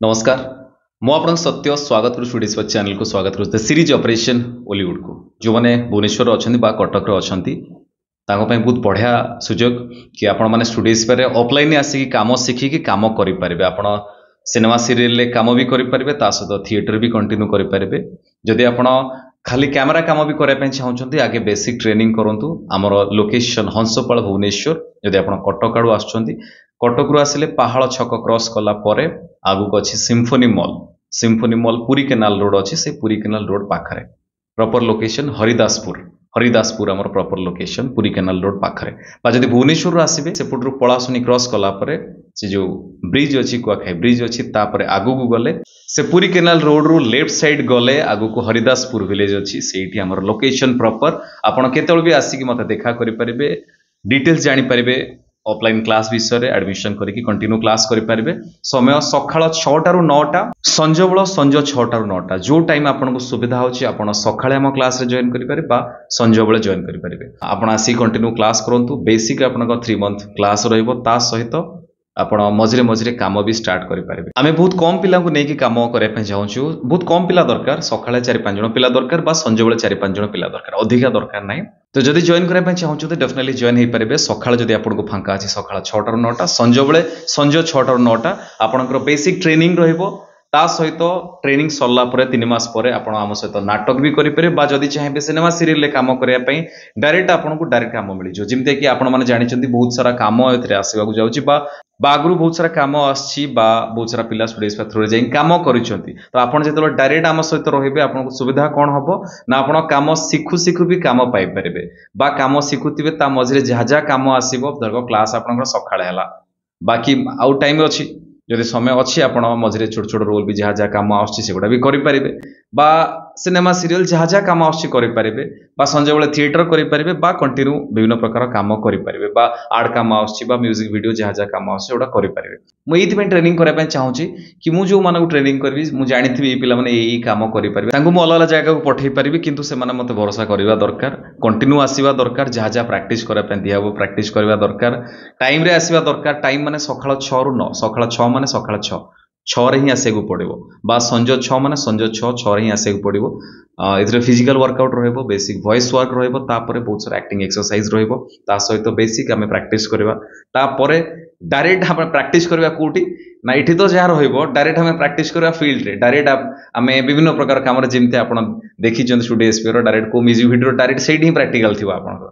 नमस्कार मु आपन सत्य स्वागत करू स्टूडियोस चैनल को स्वागत करू द सीरीज ऑपरेशन हॉलीवुड को जो माने भुवनेश्वर अछंती बा कटक रे अछंती ताको पय बहुत बढ़िया सुजोग कि आपण माने स्टूडियोस पर ऑफलाइन आसी काम सिखी कि काम करि परिबे आपण सिनेमा सीरियल ले काम भी करि परिबे ता सहित थिएटर भी कंटिन्यू करि परिबे जदि आपण खाली कैमरा काम भी करबा पय चाहउछंती आगे बेसिक ट्रेनिंग करंतु हमर लोकेशन हंसपाल भुवनेश्वर जदि आपण कटक आडू आछंती कटक रु आसिले पहाड़ छक क्रॉस कला परे आगु को अछि symphony mall Puri canal road अछि से पुरी केनाल रोड पाखरे प्रॉपर लोकेशन हरिदासपुर हमर proper location Puri canal road पाखरे बा जदि भुवनेश्वर रु आसीबे सेपुट रु पळासुनी क्रॉस कला परे से जो ब्रिज अछि कुआखाई ब्रिज अछि ता परे आगु को गले से पुरी केनाल रोड रु लेफ्ट साइड गले आगु को हरिदासपुर विलेज अछि सेठी हमर लोकेशन प्रॉपर आपण केतेल भी आसी कि मते देखा करि परिबे डिटेल्स जानि परिबे ऑफलाइन क्लास विषय रे एडमिशन करिकी कंटिन्यू क्लास करि परिबे समय सखाळ 6टा रु 9टा संजबळ संज 6टा रु 9टा जो टाइम आपन को सुविधा होची आपन सखाळे हम क्लास रे जॉइन करि परिबे बा संजबळ जॉइन करि परिबे आपन आसी कंटिन्यू क्लास करंतु बेसिक आपन को 3 मंथ क्लास रहइबो ता सहित आपण मझिरे मझिरे काम भी स्टार्ट करि परिबे आमे बहुत कम पिला को नेकी काम करे पे जाउछु बहुत कम पिला दरकार सखाळे 4-5 जण पिला दरकार बा संजबळ 4-5 जण पिला दरकार अधिका दरकार नाही तो जदि जॉइन करे पे चाहूछु तो डेफिनेटली जॉइन हे परिबे सखाळ जदि आपन को फांका अछि सखाळ 6टा रु 9टा संजबळे संज 6टा रु 9टा आपनकर बेसिक ट्रेनिंग रहइबो ता सहित ट्रेनिंग सरला परे 3 मास परे आपण आम सहित नाटक भी करि परिबे बा जदि चाहेबे सिनेमा सीरियल ले काम करिया पई डायरेक्ट आपन को डायरेक्ट काम मिलि जो जिमते कि आपण माने जानि चंदी बहुत सारा काम एथरे आसीबा को जाउची बा बागरु बहुत सारा काम आछि बा बहुत सारा पिला स्टूडियोस पे थ्रू जाई काम करिसंती तो आपण जेतलो डायरेक्ट आम सहित रहिबे आपण को सुविधा कोन हबो ना आपण काम सिखु भी काम पाई परिबे बा काम सिखुतिबे ता मझिरे जहा काम आसीबो दरगो क्लास आपण सखाळे हला बाकी आउट टाइम अछि जदि समय अच्छी आपण मझिरे छोट छोट रोल भी जहा काम आछि सेगुडा भी करि परिबे बा सिनेमा सीरियल जहा काम आछि करि परिबे बा संजय बेले थिएटर करि परिबे बा कंटिन्यू विभिन्न प्रकार काम करि परिबे बा आर्ट काम आछि बा म्यूजिक वीडियो जहा काम आछि ओडा करि परिबे मु एथि पे ट्रेनिंग करे पे चाहूची कि मु जो माने ट्रेनिंग करबी मु जानिथिबी ए पिला माने एई काम करि परिबे तांगु मु अलग जगह को पठै परिबे किंतु से माने मते भरोसा करबा दरकार कंटिन्यू आसीबा दरकार जहा प्रैक्टिस करे पे दियाबो प्रैक्टिस करबा दरकार टाइम रे आसीबा दरकार टाइम माने सखाळ 6 रु 9 सखाळ 6 माने सखाळ 6 रे ही आसे को पड़िबो बा संज 6 माने संज 6 रे ही आसे को पड़िबो इधर फिजिकल वर्कआउट रहइबो बेसिक वॉइस वर्क रहइबो तापरे बहुत सारा एक्टिंग एक्सरसाइज रहइबो ता सहित बेसिक हमें प्रैक्टिस करबा तापरे डायरेक्ट हम प्रैक्टिस करबा कोठी ना इठी तो जहा रहइबो डायरेक्ट हमें प्रैक्टिस करबा फील्ड रे डायरेक्ट हमें विभिन्न प्रकार काम रे जिमते आपण देखि चंद स्टूडियो एसपी रो डायरेक्ट को म्यूजिक वीडियो डायरेक्ट सेठी ही प्रैक्टिकल थिबो आपण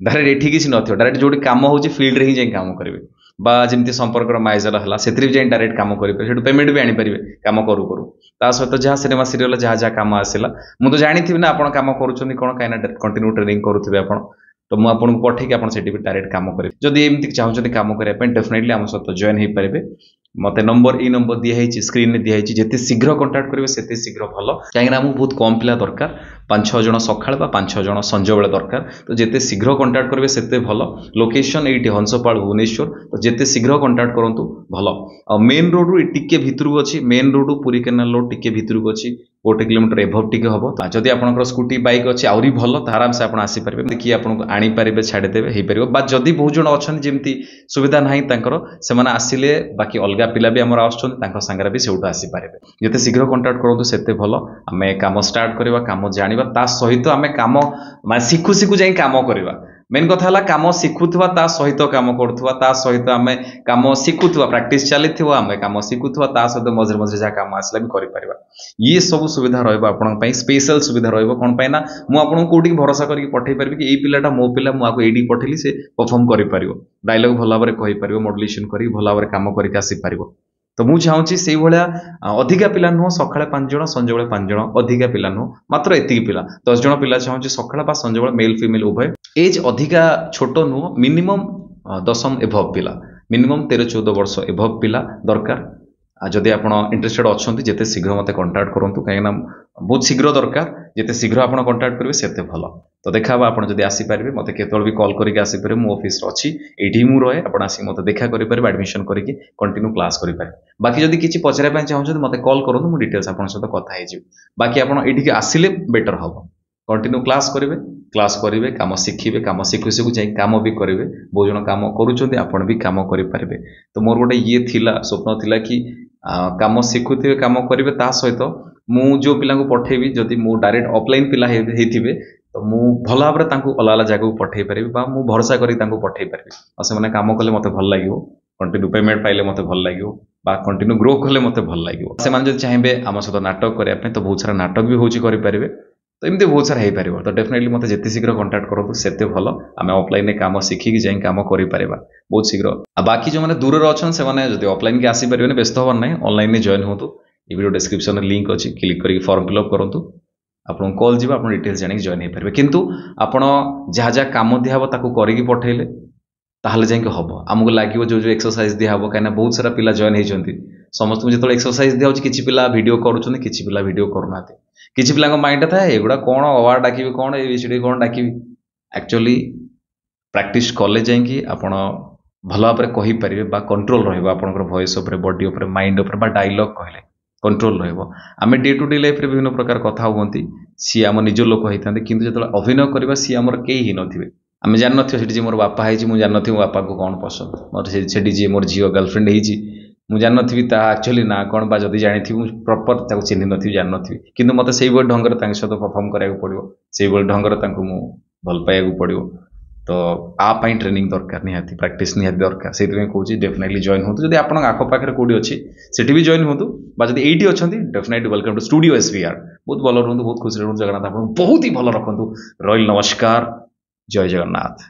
डायरेक्ट एठी किछि नथियो डायरेक्ट जोडी काम होउची फील्ड रे ही जाई काम करबे बा जिमती संपर्क माइजल हला सेथि भी जाई डायरेक्ट काम करिबे सेठु पेमेंट भी आनी परिबे काम करू करू ता सहित जहा सिनेमा सीरियल जहा काम आसिला मु तो जानिथिबि ना आपण काम करूछनी कोन काइना कंटिन्यू ट्रेनिंग करूथिबे आपण तो मु आपन को पठे कि आपण सेठी भी डायरेक्ट काम करिबे जदि एमति चाहउछनी काम करिया पे डेफिनेटली हम सहित जॉइन हे परिबे मते नंबर दिया है स्क्रीन दिया है जेते शीघ्र कांटेक्ट करेंगे सेते शीघ्र भल कहीं आमको बहुत कम पिला दरकार 5-6 जन सखाळ बा 5-6 जन संज बेले दरकार तो जेते शीघ्र कांटेक्ट करेंगे सेते भल लोकेशन एटी हंसपाल भुवनेश्वर तो जेते शीघ्र कांटेक्ट करंतु भल मेन रोड रु टिके भितरु अछि main road Puri canal road टिके भितरु अछि 1 किलोमीटर एभव टिके हबो जदि आपनकर स्कूटी बाइक अछि आउरी भल त आराम से आपण आसी परिबे देखि आपन आनी परिबे छाडी देबे हे परिबो बा जदि बहुत जन अछन जेमती सुविधा नाही तांकर से माने आसिले बाकी अलगा पिला भी हमर आछन तांकर संगरा भी सेउटा आसी परिबे जते शीघ्र कांटेक्ट करंतु सेते भल हमें काम स्टार्ट करबा काम जानिबा ता सहित हमें काम माने सिखु जाई काम करबा मेन कथा हला काम सिखुथवा ता सहित काम करथवा ता सहित हमें काम सिखुथवा प्रैक्टिस चलीथवा हमें काम सिखुथवा ता सहित मझे मझे जा काम आसला भी करि परिबा ये सब सुविधा रहइबा आपन पई स्पेशल सुविधा रहइबो कोन पई ना मु आपन कोठी भरोसा करके पठै परबी कि एई पिलाटा मो पिला मु आको एडी पठैली से परफॉर्म करि परिबो डायलॉग भला बारे कहि परिबो मॉड्यूलेशन करि भला बारे काम करि आसी परिबो तो मु चाहूची से भलिया अधिका पिला नुह सखाळे 5 जण संजे बेले 5 जण अधिका पिला नुह मात्र एतिकी पिला 10 जण पिला चाहूची सखाळे बा संजे बेले मेल फीमेल उभय एज अधिका छोटो नुह मिनिमम 10 एभव पिला मिनिमम 13-14 वर्ष एभव पिला दरकार जदि आपण इंटरेस्टेड अछंती जेते शीघ्र मते कांटेक्ट करंतु काहे ना बहुत शीघ्र दरकार जेते शीघ्र आपण कांटेक्ट करबे सेते भलो तो देखाबा आपण जदि आसी परिबे मते केतोल भी कॉल करिके आसी परिबे मो ऑफिस अछि एठी मु रहे आपण आसी मते देखा करि परिबे एडमिशन करिके कंटिन्यू क्लास करि परिबे बाकी जदि किछि पचरे पय चाहउछन मते कॉल करंतु मु डिटेल्स आपण सहित कथा हे जिवि बाकी आपण एठी के आसिले बेटर हबो कंटिन्यू क्लास करिवे काम शिखिबे काम शिखु शिखु जाई काम भी करिवे बहुत जण काम करूछन्ती आपण भी काम करि परिबे तो मोर गोटे ये थिला स्वप्न थिला कि काम शिखुवे काम करेंगे ता सहित मु जो पिला पठेबी जदि मु डायरेक्ट ऑफलाइन पिला हेथिबे तो मु भल भाव अलग अलग जगह पठे पारि मु भरोसा करी पठे पारि और से काम कले मते भल लागिवो कंटिन्यू पेमेंट पाइले मते भल लागिवो बा कंटिन्यू ग्रो कले मते भल लागिवो से माने जदि चाहेबे आम सहित नाटक करिया पे तो बहुत सारा नाटक भी होची करि पारिबे तो एमती बहुत सारा हो पार तो डेफिनेटली मत जिते शीघ्र कंटाक्ट करूँ से भल आम ऑफलाइन काम शिखिकी जाए काम कर बहुत शीघ्र बाकी जो मैंने दूर अच्छा से जब ऑफलाइन के आसपारे व्यस्त हबार ना ऑनलाइन जॉइन हो ये वीडियो डिस्क्रिप्शन में लिंक अच्छी क्लिक करके फॉर्म फिलअप करूँ आपको कॉल जी आप डिटेल्स जानिक जॉइन हो पारे किंतु आपण जहाँ जहाँ कम दिहब ताकू करके पठेले ताहले जाइए हम आमको लगे जो जो एक्सरसाइज दिहब कहीं बहुत सारा पिला जॉइन होती समस्त जो एक्सरसाइज दिया किसी पिला वीडियो करुँच किसी पिला वीडियो करूना किसी पिला माइंड था एगुड़ा कौन अवार्ड डाकिबी कौन एबीसीडी कौन डाकिबी एक्चुअली प्रैक्टिस कले जाइए आपण भल भाव में कहींपारे कंट्रोल रहा वॉइस उपर बॉडी उपर माइंड उपर डायलॉग कहले कंट्रोल रमें डे टू डे लाइफ में प्रकार कथा हमें सी आम निज लोक होता कि जो अभिनय करवा सी आमर कई नथिबे आम जान नी मोर बापा है मुझे जान नी मो बापा को कौन पसंद मोर जी मोर झील गर्लफ्रेंड होती मुझे जान नी एक्चुअली ना कौन बा जब जानी प्रॉपर चिन्ह नी जान नी कि मत से ढंग सहित परफॉर्म कराया पड़ो से ढंग भल पाइबा पड़ो तो आपाई ट्रेनिंग दरकार निहाती प्रैक्टिस निहाती दरकार से कहूँ डेफिनेटली जॉइन हो जब आप आखपाखे कौटी अच्छी सेठी भी जॉइन हो जब ये अच्छा definitely welcome to studio SVR बहुत भल रुहतु बहुत खुशी रुहतु जगन्नाथ आप बहुत ही भल रखु रही नमस्कार जय जगन्नाथ।